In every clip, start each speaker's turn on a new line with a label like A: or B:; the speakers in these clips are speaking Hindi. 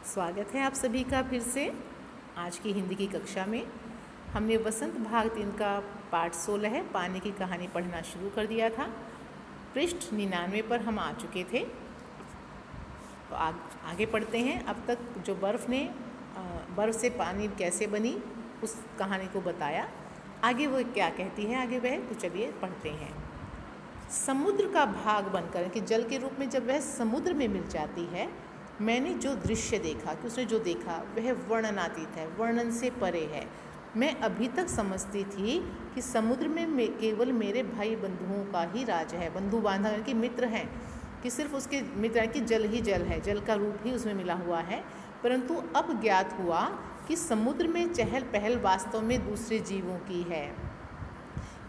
A: स्वागत है आप सभी का फिर से आज की हिंदी की कक्षा में। हमने वसंत भाग 3 का पाठ 16 है पानी की कहानी पढ़ना शुरू कर दिया था। पृष्ठ 99 पर हम आ चुके थे। तो आगे पढ़ते हैं। अब तक जो बर्फ़ से पानी कैसे बनी उस कहानी को बताया। आगे वो क्या कहती है आगे वह, तो चलिए पढ़ते हैं। समुद्र का भाग बनकर कि जल के रूप में जब वह समुद्र में मिल जाती है, मैंने जो दृश्य देखा कि उसने जो देखा वह वर्णनातीत है, वर्णन से परे है। मैं अभी तक समझती थी कि समुद्र में केवल मेरे भाई बंधुओं का ही राज है। बंधु बांधव कि मित्र हैं, कि सिर्फ उसके मित्र हैं, कि जल ही जल है, जल का रूप ही उसमें मिला हुआ है। परंतु अब ज्ञात हुआ कि समुद्र में चहल पहल वास्तव में दूसरे जीवों की है,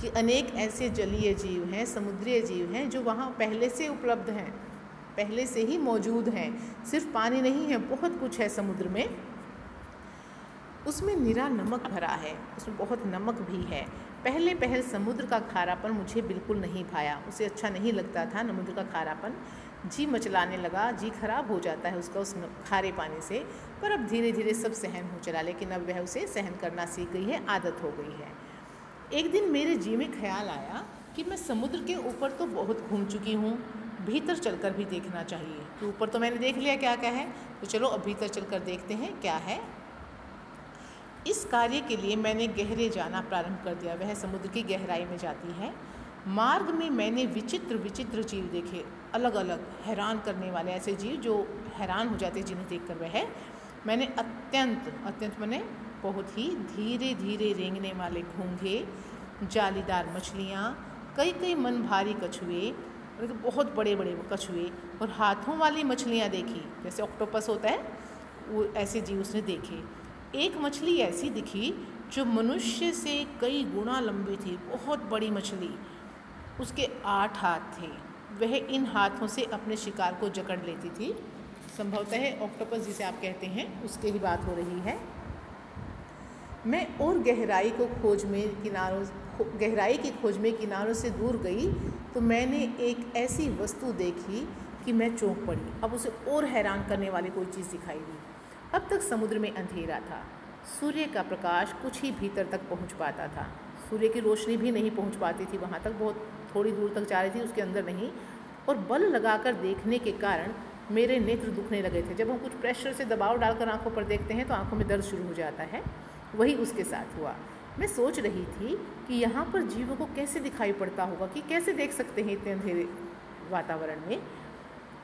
A: कि अनेक ऐसे जलीय जीव हैं, समुद्रीय जीव हैं जो वहाँ पहले से उपलब्ध हैं, पहले से ही मौजूद हैं। सिर्फ पानी नहीं है, बहुत कुछ है समुद्र में। उसमें निरा नमक भरा है, उसमें बहुत नमक भी है। पहले समुद्र का खारापन मुझे बिल्कुल नहीं भाया, उसे अच्छा नहीं लगता था समुद्र का खारापन। जी मचलाने लगा, जी खराब हो जाता है उसका उस खारे पानी से। पर अब धीरे धीरे सब सहन हो चला, लेकिन अब वह उसे सहन करना सीख गई है, आदत हो गई है। एक दिन मेरे जी में ख्याल आया कि मैं समुद्र के ऊपर तो बहुत घूम चुकी हूँ, भीतर चलकर भी देखना चाहिए। कि ऊपर तो मैंने देख लिया क्या क्या है, तो चलो अब भीतर चलकर देखते हैं क्या है। इस कार्य के लिए मैंने गहरे जाना प्रारंभ कर दिया। वह समुद्र की गहराई में जाती है। मार्ग में मैंने विचित्र विचित्र जीव देखे, अलग अलग हैरान करने वाले ऐसे जीव जो हैरान हो जाते, जिन्हें देखकर वह मैंने अत्यंत मैंने बहुत ही धीरे धीरे रेंगने वाले घोंघे, जालीदार मछलियाँ, कई मन भारी कछुए, बहुत बड़े बड़े कछुए और हाथों वाली मछलियाँ देखी, जैसे ऑक्टोपस होता है, वो ऐसे जीव उसने देखे। एक मछली ऐसी दिखी जो मनुष्य से कई गुना लंबी थी, बहुत बड़ी मछली। उसके 8 हाथ थे। वह इन हाथों से अपने शिकार को जकड़ लेती थी। संभवतः ऑक्टोपस जिसे आप कहते हैं उसके ही बात हो रही है। मैं और गहराई की खोज में किनारों से दूर गई तो मैंने एक ऐसी वस्तु देखी कि मैं चौंक पड़ी। अब उसे और हैरान करने वाली कोई चीज़ दिखाई दी। अब तक समुद्र में अंधेरा था, सूर्य का प्रकाश कुछ ही भीतर तक पहुंच पाता था। सूर्य की रोशनी भी नहीं पहुंच पाती थी वहां तक, बहुत थोड़ी दूर तक जा रही थी, उसके अंदर नहीं। और बल लगाकर देखने के कारण मेरे नेत्र दुखने लगे थे। जब हम कुछ प्रेशर से दबाव डालकर आंखों पर देखते हैं तो आंखों में दर्द शुरू हो जाता है, वही उसके साथ हुआ। मैं सोच रही थी कि यहाँ पर जीवों को कैसे दिखाई पड़ता होगा, कि कैसे देख सकते हैं इतने अंधेरे वातावरण में,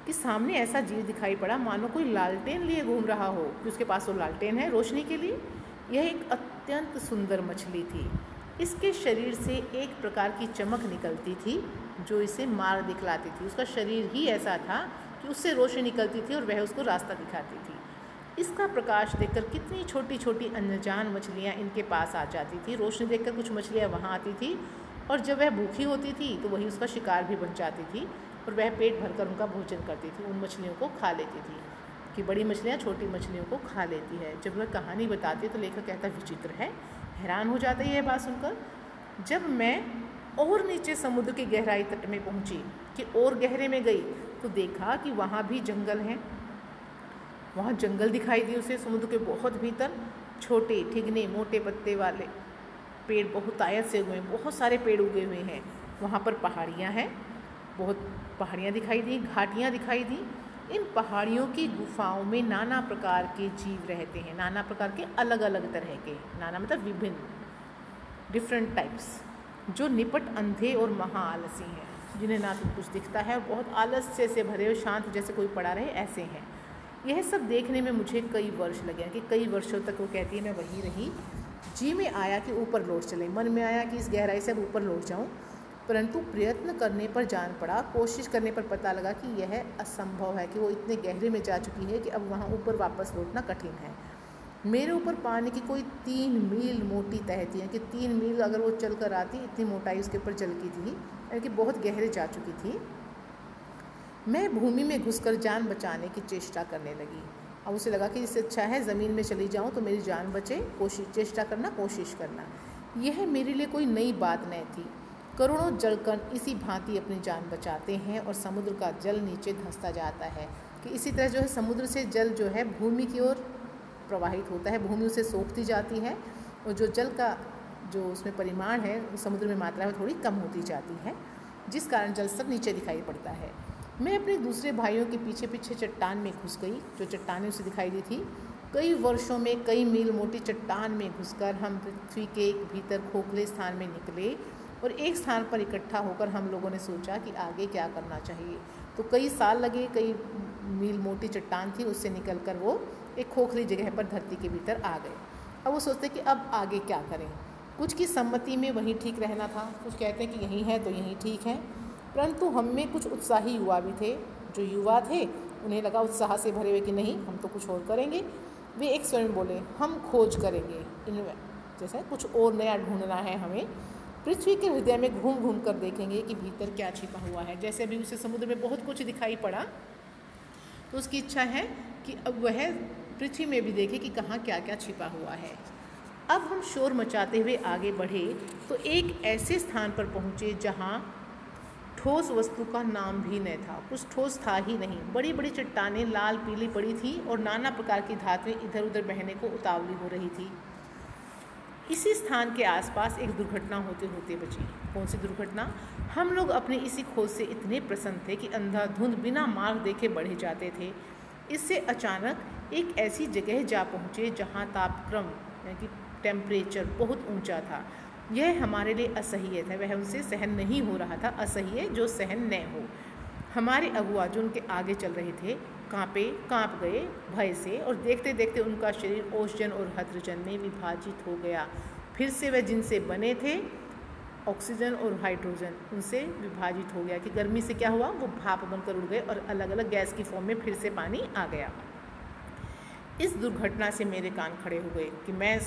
A: कि सामने ऐसा जीव दिखाई पड़ा मानो कोई लालटेन लिए घूम रहा हो, कि उसके पास वो लालटेन है रोशनी के लिए। यह एक अत्यंत सुंदर मछली थी। इसके शरीर से एक प्रकार की चमक निकलती थी जो इसे मार्ग दिखलाती थी। उसका शरीर ही ऐसा था कि उससे रोशनी निकलती थी और वह उसको रास्ता दिखाती थी। इसका प्रकाश देखकर कितनी छोटी छोटी अनजान मछलियाँ इनके पास आ जाती थी। रोशनी देखकर कुछ मछलियाँ वहाँ आती थी और जब वह भूखी होती थी तो वही उसका शिकार भी बन जाती थी और वह पेट भरकर उनका भोजन करती थी, उन मछलियों को खा लेती थी। कि बड़ी मछलियाँ छोटी मछलियों को खा लेती है। जब वह कहानी बताती है तो लेखक कहता विचित्र है, हैरान हो जाता है यह बात सुनकर। जब मैं और नीचे समुद्र की गहराई तट में पहुँची, कि और गहरे में गई, तो देखा कि वहाँ भी जंगल हैं। वहाँ जंगल दिखाई दिए उसे समुद्र के बहुत भीतर। छोटे ठिगने मोटे पत्ते वाले पेड़ बहुत आयत से हुए, बहुत सारे पेड़ उगे हुए हैं। वहाँ पर पहाड़ियाँ हैं, बहुत पहाड़ियाँ दिखाई दी, घाटियाँ दिखाई दी। इन पहाड़ियों की गुफाओं में नाना प्रकार के जीव रहते हैं, नाना प्रकार के अलग अलग तरह के, नाना मतलब विभिन्न, डिफरेंट टाइप्स, जो निपट अंधे और महा आलसी हैं, जिन्हें ना तो कुछ दिखता है, बहुत आलस्य से भरे और शांत जैसे कोई पड़ा रहे, ऐसे हैं। यह सब देखने में मुझे कई वर्ष लगे, कि कई वर्षों तक वो कहती है मैं वहीं रही। जी में आया कि ऊपर लौट चले, मन में आया कि इस गहराई से अब ऊपर लौट जाऊँ, परंतु प्रयत्न करने पर जान पड़ा, कोशिश करने पर पता लगा कि यह असंभव है, कि वो इतने गहरे में जा चुकी है कि अब वहाँ ऊपर वापस लौटना कठिन है। मेरे ऊपर पानी की कोई 3 मील मोटी तह थी, कि 3 मील अगर वो चल कर आती, इतनी मोटाई उसके ऊपर जल की थी, यानी कि बहुत गहरे जा चुकी थी। मैं भूमि में घुसकर जान बचाने की चेष्टा करने लगी। अब उसे लगा कि इससे अच्छा है ज़मीन में चली जाऊँ तो मेरी जान बचे, चेष्टा करना, कोशिश करना। यह मेरे लिए कोई नई बात नहीं थी। करोड़ों जलकण इसी भांति अपनी जान बचाते हैं और समुद्र का जल नीचे धंसता जाता है। कि इसी तरह जो है समुद्र से जल जो है भूमि की ओर प्रवाहित होता है, भूमि उसे सोखती जाती है और जो जल का जो उसमें परिमाण है, समुद्र में मात्रा है, थोड़ी कम होती जाती है, जिस कारण जल स्तर नीचे दिखाई पड़ता है। मैं अपने दूसरे भाइयों के पीछे पीछे चट्टान में घुस गई। जो चट्टानें उसे दिखाई दी थी, कई वर्षों में कई मील मोटी चट्टान में घुसकर हम पृथ्वी के भीतर खोखले स्थान में निकले और एक स्थान पर इकट्ठा होकर हम लोगों ने सोचा कि आगे क्या करना चाहिए। तो कई साल लगे, कई मील मोटी चट्टान थी, उससे निकलकर वो एक खोखली जगह पर धरती के भीतर आ गए। अब वो सोचते कि अब आगे क्या करें। कुछ की सम्मति में वहीं ठीक रहना था, कुछ कहते हैं कि यहीं है तो यहीं ठीक है, परंतु हम में कुछ उत्साही युवा भी थे। जो युवा थे उन्हें लगा उत्साह से भरे हुए कि नहीं, हम तो कुछ और करेंगे। वे एक स्वयं बोले, हम खोज करेंगे, जैसे कुछ और नया ढूंढना है हमें, पृथ्वी के हृदय में घूम घूम कर देखेंगे कि भीतर क्या छिपा हुआ है। जैसे अभी उसे समुद्र में बहुत कुछ दिखाई पड़ा, तो उसकी इच्छा है कि अब वह पृथ्वी में भी देखे कि कहाँ क्या क्या छिपा हुआ है। अब हम शोर मचाते हुए आगे बढ़े तो एक ऐसे स्थान पर पहुँचे जहाँ ठोस वस्तु का नाम भी न था, कुछ ठोस था ही नहीं। बड़ी बड़ी चट्टानें लाल पीली पड़ी थी और नाना प्रकार की धातुएं इधर उधर बहने को उतावली हो रही थी। इसी स्थान के आसपास एक दुर्घटना होते होते बची। कौन सी दुर्घटना? हम लोग अपने इसी खोज से इतने प्रसन्न थे कि अंधाधुंध बिना मार्ग देखे बढ़े जाते थे। इससे अचानक एक ऐसी जगह जा पहुँचे जहाँ तापक्रम यानी कि टेम्परेचर बहुत ऊंचा था। यह हमारे लिए असह्य था, वह उनसे सहन नहीं हो रहा था, असह्य जो सहन न हो। हमारे अगुआ जो उनके आगे चल रहे थे कांप गए भय से, और देखते देखते उनका शरीर ओषजन और हड्रजन में विभाजित हो गया। फिर से वह जिनसे बने थे ऑक्सीजन और हाइड्रोजन, उनसे विभाजित हो गया कि गर्मी से क्या हुआ, वो भाप बनकर उड़ गए और अलग अलग गैस की फॉर्म में फिर से पानी आ गया। इस दुर्घटना से मेरे कान खड़े हो गए कि मैं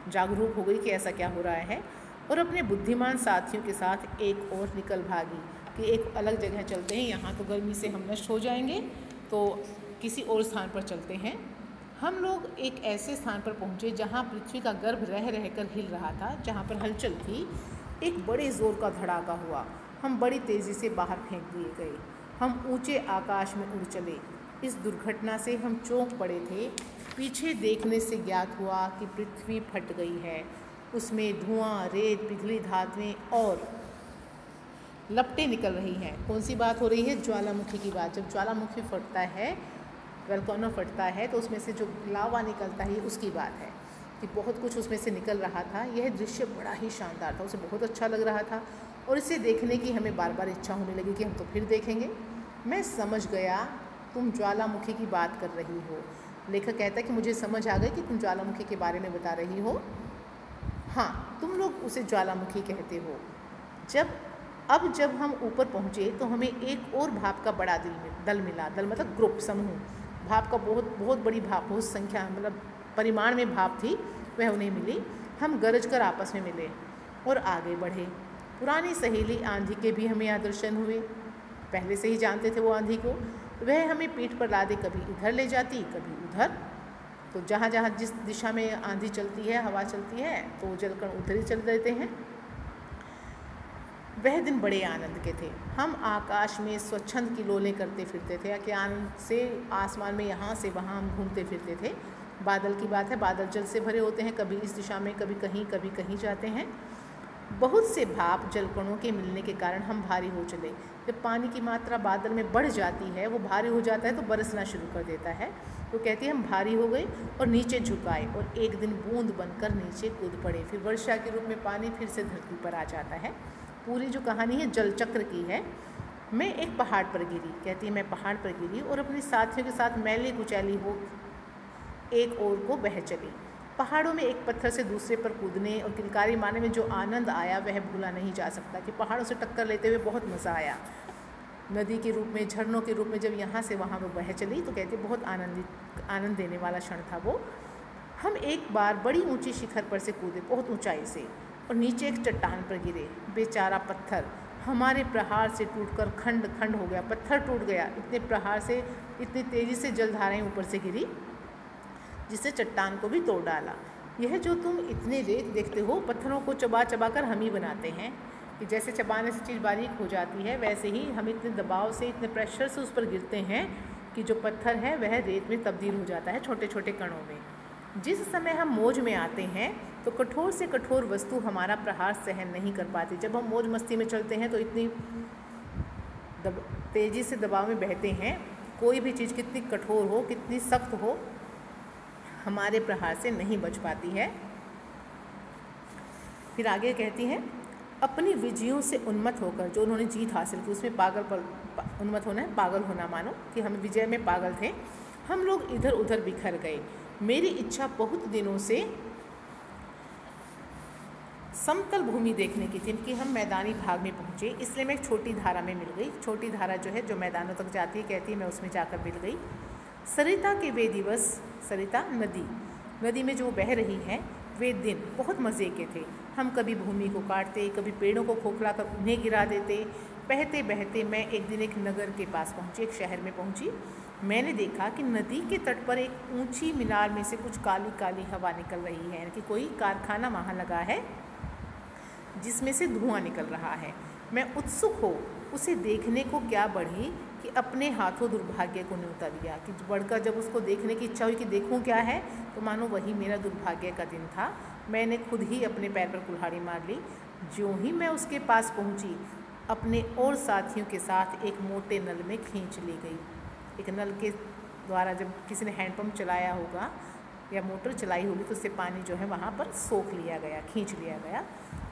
A: जागरूक हो गई कि ऐसा क्या हो रहा है, और अपने बुद्धिमान साथियों के साथ एक और निकल भागी कि एक अलग जगह चलते हैं, यहाँ तो गर्मी से हम नष्ट हो जाएंगे, तो किसी और स्थान पर चलते हैं। हम लोग एक ऐसे स्थान पर पहुँचे जहाँ पृथ्वी का गर्भ रह रहकर हिल रहा था, जहाँ पर हलचल थी। एक बड़े ज़ोर का धड़ाका हुआ, हम बड़ी तेज़ी से बाहर फेंक दिए गए, हम ऊंचे आकाश में उड़ चले। इस दुर्घटना से हम चौंक पड़े थे। पीछे देखने से ज्ञात हुआ कि पृथ्वी फट गई है, उसमें धुआं, रेत, पिघली धातुएं और लपटें निकल रही हैं। कौन सी बात हो रही है? ज्वालामुखी की बात। जब ज्वालामुखी फटता है, वोल्केनो फटता है, तो उसमें से जो लावा निकलता है उसकी बात है कि बहुत कुछ उसमें से निकल रहा था। यह दृश्य बड़ा ही शानदार था, उसे बहुत अच्छा लग रहा था और इसे देखने की हमें बार बार इच्छा होने लगी कि हम तो फिर देखेंगे। मैं समझ गया तुम ज्वालामुखी की बात कर रही हो। लेखक कहता है कि मुझे समझ आ गई कि तुम ज्वालामुखी के बारे में बता रही हो। हाँ, तुम लोग उसे ज्वालामुखी कहते हो। जब हम ऊपर पहुँचे तो हमें एक और भाप का बड़ा दल मिला। दल मतलब ग्रुप, समूह। भाप का बहुत बड़ी भाप, बहुत संख्या मतलब परिमाण में भाप थी, वह उन्हें मिली। हम गरज कर आपस में मिले और आगे बढ़े। पुरानी सहेली आंधी के भी हमें यहाँ दर्शन हुए। पहले से ही जानते थे वो आंधी को। वह हमें पीठ पर लादे कभी इधर ले जाती, कभी उधर। तो जहाँ जहाँ जिस दिशा में आंधी चलती है, हवा चलती है, तो जलकण उधर ही चल देते हैं। वह दिन बड़े आनंद के थे। हम आकाश में स्वच्छंद की लोलें करते फिरते थे, कि आनंद से आसमान में यहाँ से वहाँ हम घूमते फिरते थे। बादल की बात है, बादल जल से भरे होते हैं, कभी इस दिशा में, कभी कहीं जाते हैं। बहुत से भाप जलकणों के मिलने के कारण हम भारी हो चले। जब पानी की मात्रा बादल में बढ़ जाती है, वो भारी हो जाता है तो बरसना शुरू कर देता है। तो कहती है हम भारी हो गए और नीचे झुकाए और एक दिन बूंद बनकर नीचे कूद पड़े। फिर वर्षा के रूप में पानी फिर से धरती पर आ जाता है। पूरी जो कहानी है जल चक्र की है। मैं एक पहाड़ पर गिरी, कहती है मैं पहाड़ पर गिरी और अपने साथियों के साथ मैली कुचैली हो एक ओर को बह चली। पहाड़ों में एक पत्थर से दूसरे पर कूदने और किलकारी मारने में जो आनंद आया वह भूला नहीं जा सकता। कि पहाड़ों से टक्कर लेते हुए बहुत मज़ा आया। नदी के रूप में, झरनों के रूप में जब यहाँ से वहाँ वो बह चली तो कहती बहुत आनंद देने वाला क्षण था वो। हम एक बार बड़ी ऊंची शिखर पर से कूदे, बहुत ऊंचाई से, और नीचे एक चट्टान पर गिरे। बेचारा पत्थर हमारे प्रहार से टूटकर खंड खंड हो गया। पत्थर टूट गया, इतने प्रहार से, इतनी तेज़ी से जलधाराएं ऊपर से गिरी जिससे चट्टान को भी तोड़ डाला। यह जो तुम इतने रेत देखते हो, पत्थरों को चबा चबा कर हम ही बनाते हैं। कि जैसे चबाने से चीज़ बारीक हो जाती है, वैसे ही हम इतने दबाव से, इतने प्रेशर से उस पर गिरते हैं कि जो पत्थर है वह रेत में तब्दील हो जाता है छोटे छोटे कणों में। जिस समय हम मौज में आते हैं तो कठोर से कठोर वस्तु हमारा प्रहार सहन नहीं कर पाती। जब हम मौज मस्ती में चलते हैं तो इतनी तेज़ी से दबाव में बहते हैं, कोई भी चीज़ कितनी कठोर हो, कितनी सख्त हो, हमारे प्रहार से नहीं बच पाती है। फिर आगे कहती हैं, अपनी विजयों से उन्मत्त होकर, जो उन्होंने जीत हासिल की उसमें उन्मत्त होना है पागल होना, मानो कि हम विजय में पागल थे। हम लोग इधर उधर बिखर गए। मेरी इच्छा बहुत दिनों से समतल भूमि देखने की थी कि हम मैदानी भाग में पहुँचे, इसलिए मैं एक छोटी धारा में मिल गई। छोटी धारा जो है जो मैदानों तक जाती है, कहती है मैं उसमें जाकर मिल गई। सरिता के वे दिवस, सरिता नदी में जो बह रही है, वे दिन बहुत मज़े के थे। हम कभी भूमि को काटते, कभी पेड़ों को खोखला कर उन्हें गिरा देते। बहते बहते मैं एक दिन एक नगर के पास पहुँची, एक शहर में पहुँची। मैंने देखा कि नदी के तट पर एक ऊंची मीनार में से कुछ काली काली हवा निकल रही है, यानी कि कोई कारखाना वहाँ लगा है जिसमें से धुआं निकल रहा है। मैं उत्सुक हो उसे देखने को क्या बढ़ी कि अपने हाथों दुर्भाग्य को न्योता दिया, कि बढ़कर जब उसको देखने की इच्छा हुई कि देखूं क्या है, तो मानो वही मेरा दुर्भाग्य का दिन था। मैंने खुद ही अपने पैर पर कुल्हाड़ी मार ली। ज्यों ही मैं उसके पास पहुंची, अपने और साथियों के साथ एक मोटे नल में खींच ली गई। एक नल के द्वारा जब किसी ने हैंडपम्प चलाया होगा या मोटर चलाई होगी तो उससे पानी जो है वहाँ पर सोख लिया गया, खींच लिया गया।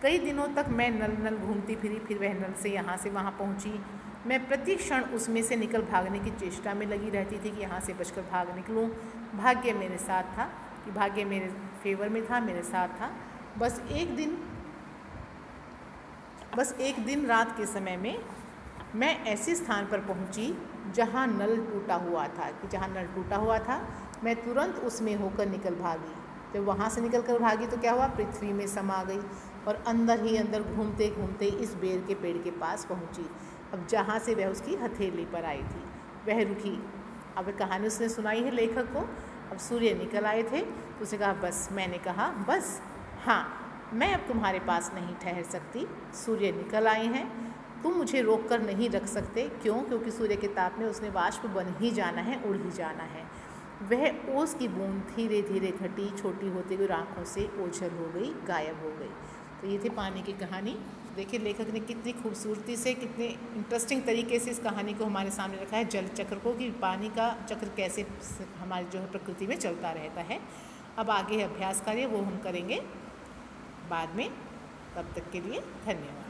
A: कई दिनों तक मैं नल घूमती फिरी, फिर वह नल से यहाँ से वहाँ पहुँची। मैं प्रति क्षण उसमें से निकल भागने की चेष्टा में लगी रहती थी कि यहाँ से बचकर भाग निकलूँ। भाग्य मेरे साथ था, कि भाग्य मेरे फेवर में था, मेरे साथ था। बस एक दिन रात के समय में मैं ऐसे स्थान पर पहुँची जहाँ नल टूटा हुआ था, कि जहाँ नल टूटा हुआ था मैं तुरंत उसमें होकर निकल भागी। जब वहाँ से निकल कर भागी तो क्या हुआ, पृथ्वी में समा गई और अंदर ही अंदर घूमते घूमते इस बेर के पेड़ के पास पहुँची। अब जहाँ से वह उसकी हथेली पर आई थी वह रुकी। अब कहानी उसने सुनाई है लेखक को। अब सूर्य निकल आए थे तो उसने कहा बस, मैंने कहा बस, हाँ मैं अब तुम्हारे पास नहीं ठहर सकती। सूर्य निकल आए हैं, तुम मुझे रोक कर नहीं रख सकते। क्यों? क्योंकि सूर्य के ताप में उसने वाष्प बन ही जाना है, उड़ ही जाना है। वह ओस की बूंद धीरे धीरे घटी, छोटी होती हुई आँखों से ओझल हो गई, गायब हो गई। तो ये थी पानी की कहानी। देखिए लेखक ने कितनी खूबसूरती से, कितने इंटरेस्टिंग तरीके से इस कहानी को हमारे सामने रखा है, जल चक्र को, कि पानी का चक्र कैसे हमारी जो है प्रकृति में चलता रहता है। अब आगे अभ्यास कार्य वो हम करेंगे बाद में। तब तक के लिए धन्यवाद।